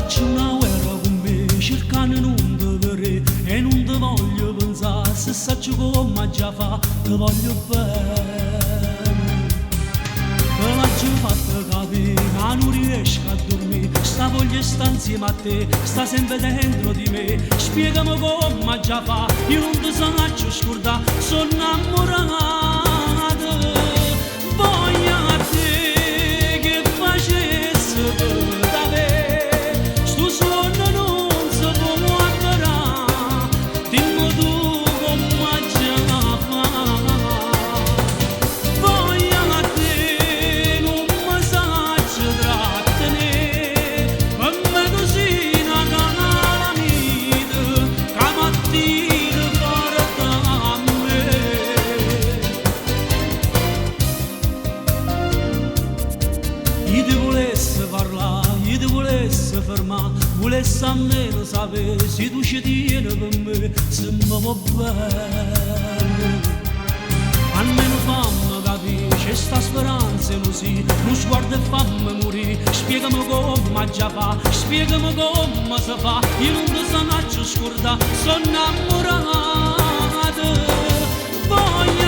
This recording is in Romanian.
faccio una guerra con me, cercando non dovere e non ti voglio pensare, se saccio come già fa, ti voglio bene. Te l'ho fatta capire, ma non riesco a dormire, sta voglia sta insieme a te, sta sempre dentro di me, spiegami come già fa, io non ti saccio scordare, sono innamorato. Voglio a te che facesse da me, sto sonno non si può guardare, dimmi tu come già fa. Voglio a te non mi saccio trattenere, per me così una calamita, che mattina porta a me. Io ti volessi parlare, io ti volessi fermare, volessi almeno sapere se tu ci tieni per me, se mi va bene. Almeno fammi capire, c'è sta speranza così, non sguardo e fammi morire, spiegami come già fa, spiegami come si fa, io non ti saccio scordare, sono innamorato. Voglio